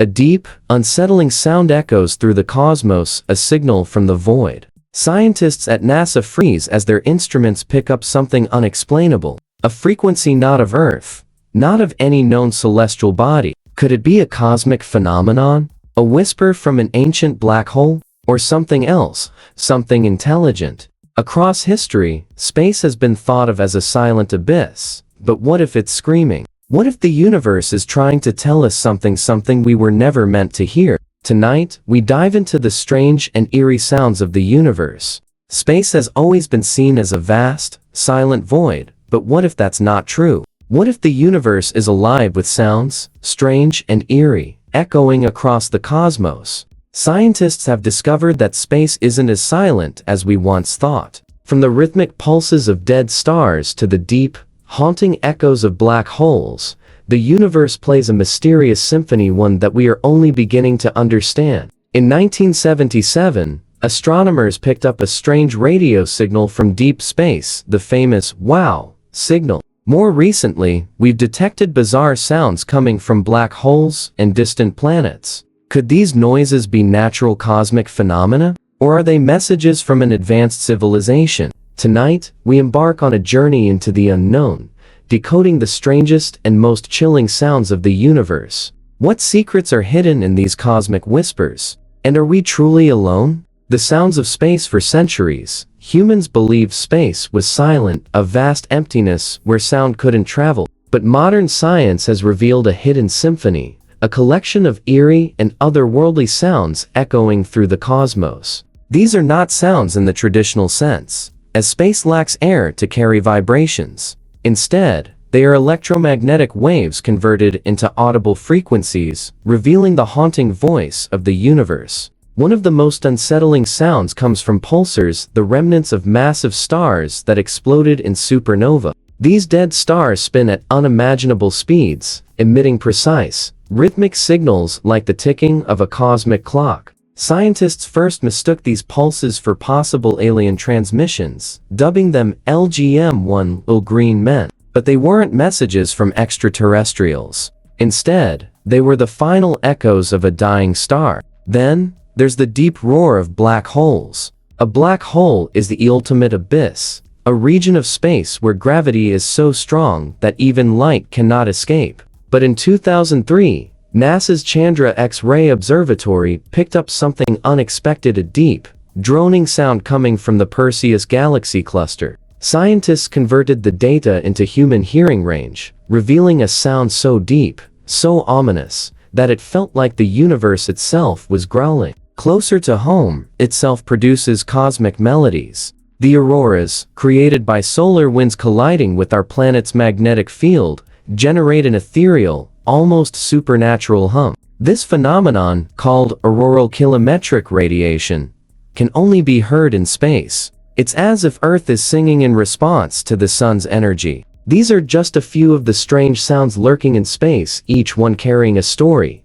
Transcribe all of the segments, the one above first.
A deep, unsettling sound echoes through the cosmos, a signal from the void. Scientists at NASA freeze as their instruments pick up something unexplainable, a frequency not of Earth, not of any known celestial body. Could it be a cosmic phenomenon? A whisper from an ancient black hole? Or something else, something intelligent? Across history, space has been thought of as a silent abyss. But what if it's screaming? What if the universe is trying to tell us something we were never meant to hear? Tonight, we dive into the strange and eerie sounds of the universe. Space has always been seen as a vast, silent void, but what if that's not true? What if the universe is alive with sounds, strange and eerie, echoing across the cosmos? Scientists have discovered that space isn't as silent as we once thought. From the rhythmic pulses of dead stars to the deep, haunting echoes of black holes, the universe plays a mysterious symphony, one that we are only beginning to understand. In 1977, astronomers picked up a strange radio signal from deep space, the famous wow signal. More recently, we've detected bizarre sounds coming from black holes and distant planets. Could these noises be natural cosmic phenomena? Or are they messages from an advanced civilization? Tonight, we embark on a journey into the unknown, decoding the strangest and most chilling sounds of the universe. What secrets are hidden in these cosmic whispers? And are we truly alone? The sounds of space. For centuries, humans believed space was silent, a vast emptiness where sound couldn't travel. But modern science has revealed a hidden symphony, a collection of eerie and otherworldly sounds echoing through the cosmos. These are not sounds in the traditional sense, as space lacks air to carry vibrations. Instead, they are electromagnetic waves converted into audible frequencies, revealing the haunting voice of the universe. One of the most unsettling sounds comes from pulsars, the remnants of massive stars that exploded in supernova. These dead stars spin at unimaginable speeds, emitting precise, rhythmic signals like the ticking of a cosmic clock. Scientists first mistook these pulses for possible alien transmissions, dubbing them LGM-1 little green men. But they weren't messages from extraterrestrials. Instead, they were the final echoes of a dying star. Then, there's the deep roar of black holes. A black hole is the ultimate abyss, a region of space where gravity is so strong that even light cannot escape. But in 2003, NASA's Chandra X-ray Observatory picked up something unexpected: a deep, droning sound coming from the Perseus Galaxy Cluster. Scientists converted the data into human hearing range, revealing a sound so deep, so ominous, that it felt like the universe itself was growling. Closer to home, itself produces cosmic melodies. The auroras, created by solar winds colliding with our planet's magnetic field, generate an ethereal, almost supernatural hum. This phenomenon, called auroral kilometric radiation, can only be heard in space. It's as if Earth is singing in response to the sun's energy. These are just a few of the strange sounds lurking in space, each one carrying a story,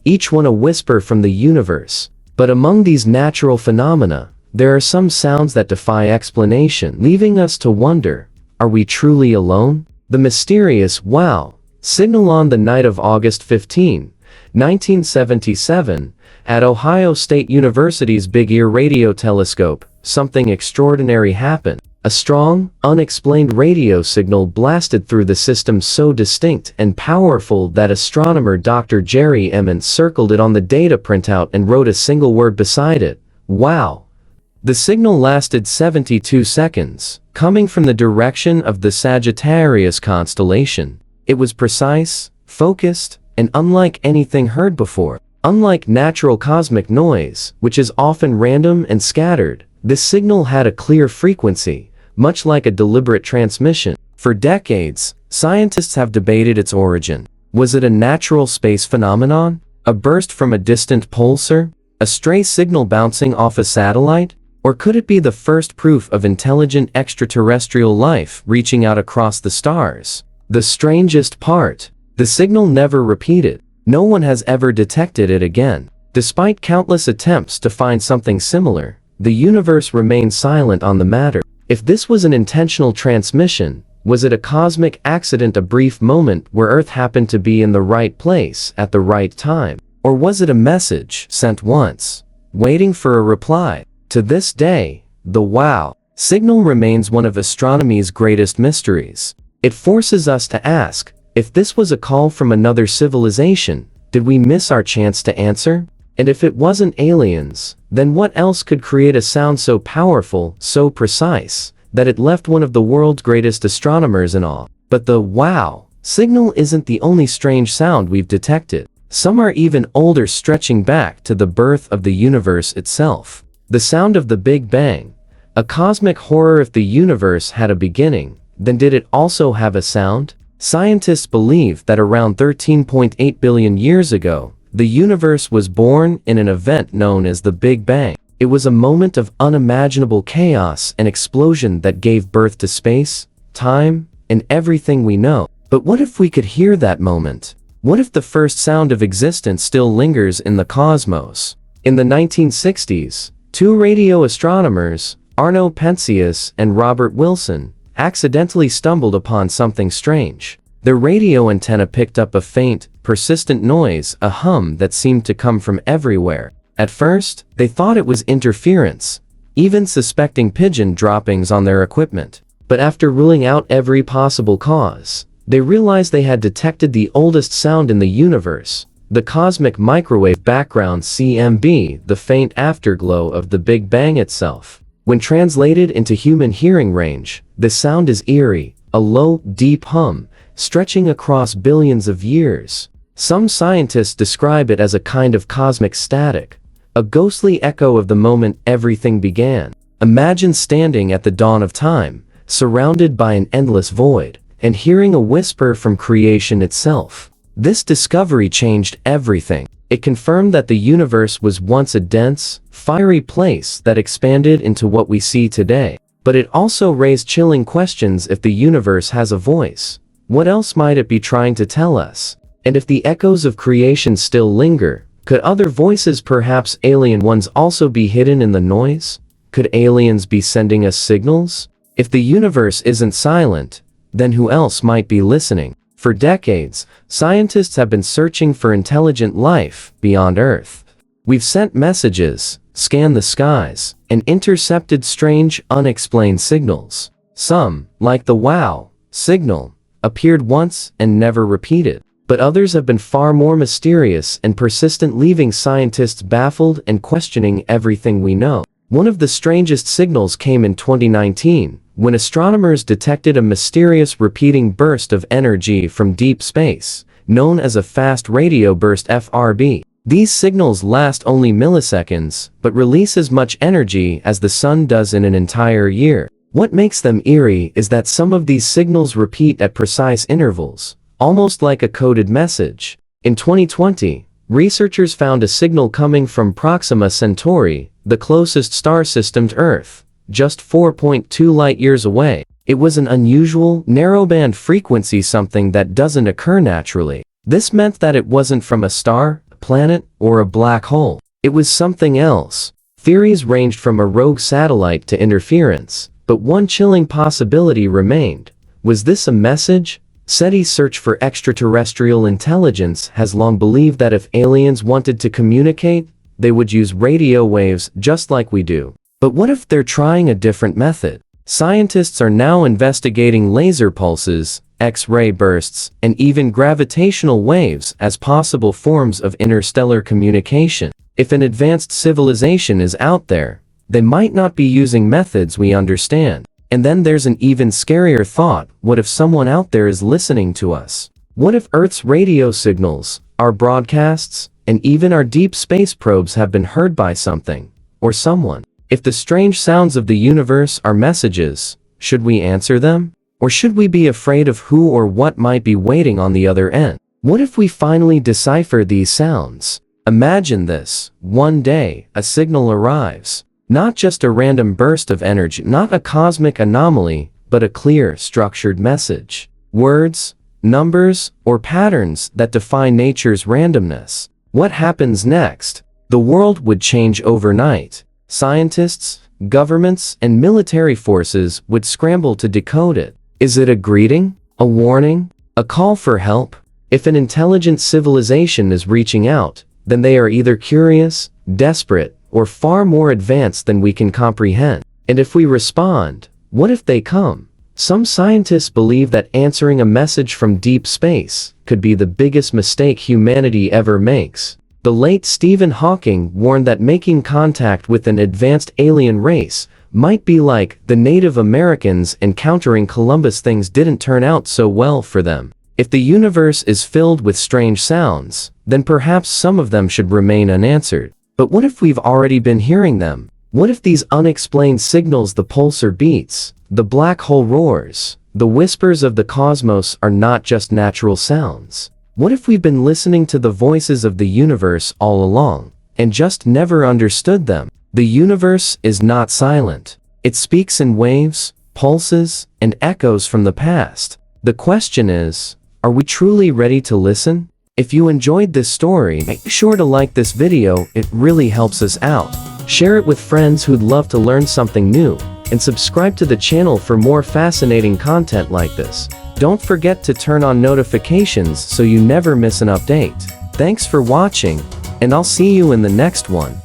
each one a whisper from the universe. But among these natural phenomena, there are some sounds that defy explanation, leaving us to wonder, are we truly alone? The mysterious wow signal on the night of August 15, 1977, at Ohio State University's Big Ear radio telescope, something extraordinary happened. A strong, unexplained radio signal blasted through the system, so distinct and powerful that astronomer Dr. Jerry Emmons circled it on the data printout and wrote a single word beside it: wow. The signal lasted 72 seconds, coming from the direction of the Sagittarius constellation. It was precise, focused, and unlike anything heard before. Unlike natural cosmic noise, which is often random and scattered, this signal had a clear frequency, much like a deliberate transmission. For decades, scientists have debated its origin. Was it a natural space phenomenon? A burst from a distant pulsar? A stray signal bouncing off a satellite? Or could it be the first proof of intelligent extraterrestrial life reaching out across the stars? The strangest part: the signal never repeated. No one has ever detected it again. Despite countless attempts to find something similar, the universe remains silent on the matter. If this was an intentional transmission, was it a cosmic accident, a brief moment where Earth happened to be in the right place at the right time? Or was it a message sent once, waiting for a reply? To this day, the wow signal remains one of astronomy's greatest mysteries. It forces us to ask, if this was a call from another civilization, did we miss our chance to answer? And if it wasn't aliens, then what else could create a sound so powerful, so precise, that it left one of the world's greatest astronomers in awe? But the wow signal isn't the only strange sound we've detected. Some are even older, stretching back to the birth of the universe itself. The sound of the Big Bang, a cosmic horror. If the universe had a beginning, then did it also have a sound? Scientists believe that around 13.8 billion years ago, the universe was born in an event known as the Big Bang. It was a moment of unimaginable chaos and explosion that gave birth to space, time, and everything we know. But what if we could hear that moment? What if the first sound of existence still lingers in the cosmos? In the 1960s, two radio astronomers, Arno Penzias and Robert Wilson, accidentally stumbled upon something strange. Their radio antenna picked up a faint, persistent noise, a hum that seemed to come from everywhere. At first, they thought it was interference, even suspecting pigeon droppings on their equipment. But after ruling out every possible cause, they realized they had detected the oldest sound in the universe, the cosmic microwave background CMB, the faint afterglow of the Big Bang itself. When translated into human hearing range, the sound is eerie, a low, deep hum, stretching across billions of years. Some scientists describe it as a kind of cosmic static, a ghostly echo of the moment everything began. Imagine standing at the dawn of time, surrounded by an endless void, and hearing a whisper from creation itself. This discovery changed everything. It confirmed that the universe was once a dense, fiery place that expanded into what we see today. But it also raised chilling questions. If the universe has a voice, what else might it be trying to tell us? And if the echoes of creation still linger, could other voices, perhaps alien ones, also be hidden in the noise? Could aliens be sending us signals? If the universe isn't silent, then who else might be listening? For decades, scientists have been searching for intelligent life beyond Earth. We've sent messages, scanned the skies, and intercepted strange, unexplained signals. Some, like the wow signal, appeared once and never repeated. But others have been far more mysterious and persistent, leaving scientists baffled and questioning everything we know. One of the strangest signals came in 2019, when astronomers detected a mysterious repeating burst of energy from deep space, known as a fast radio burst (FRB). These signals last only milliseconds, but release as much energy as the sun does in an entire year. What makes them eerie is that some of these signals repeat at precise intervals, almost like a coded message. In 2020, researchers found a signal coming from Proxima Centauri, the closest star system to Earth, just 4.2 light-years away. It was an unusual, narrowband frequency, something that doesn't occur naturally. This meant that it wasn't from a star, a planet, or a black hole. It was something else. Theories ranged from a rogue satellite to interference, but one chilling possibility remained. Was this a message? SETI's search for extraterrestrial intelligence has long believed that if aliens wanted to communicate, they would use radio waves just like we do. But what if they're trying a different method? Scientists are now investigating laser pulses, X-ray bursts, and even gravitational waves as possible forms of interstellar communication. If an advanced civilization is out there, they might not be using methods we understand. And then there's an even scarier thought: what if someone out there is listening to us? What if Earth's radio signals, our broadcasts, and even our deep space probes have been heard by something, or someone? If the strange sounds of the universe are messages, should we answer them? Or should we be afraid of who or what might be waiting on the other end? What if we finally decipher these sounds? Imagine this: one day, a signal arrives. Not just a random burst of energy, not a cosmic anomaly, but a clear, structured message. Words, numbers, or patterns that defy nature's randomness. What happens next? The world would change overnight. Scientists, governments, and military forces would scramble to decode it. Is it a greeting? A warning? A call for help? If an intelligent civilization is reaching out, then they are either curious, desperate, or far more advanced than we can comprehend. And if we respond, what if they come? Some scientists believe that answering a message from deep space could be the biggest mistake humanity ever makes. The late Stephen Hawking warned that making contact with an advanced alien race might be like the Native Americans encountering Columbus. Things didn't turn out so well for them. If the universe is filled with strange sounds, then perhaps some of them should remain unanswered. But what if we've already been hearing them? What if these unexplained signals, the pulsar beats, the black hole roars, the whispers of the cosmos are not just natural sounds? What if we've been listening to the voices of the universe all along, and just never understood them? The universe is not silent. It speaks in waves, pulses, and echoes from the past. The question is, are we truly ready to listen? If you enjoyed this story, make sure to like this video, it really helps us out. Share it with friends who'd love to learn something new, and subscribe to the channel for more fascinating content like this. Don't forget to turn on notifications so you never miss an update. Thanks for watching, and I'll see you in the next one.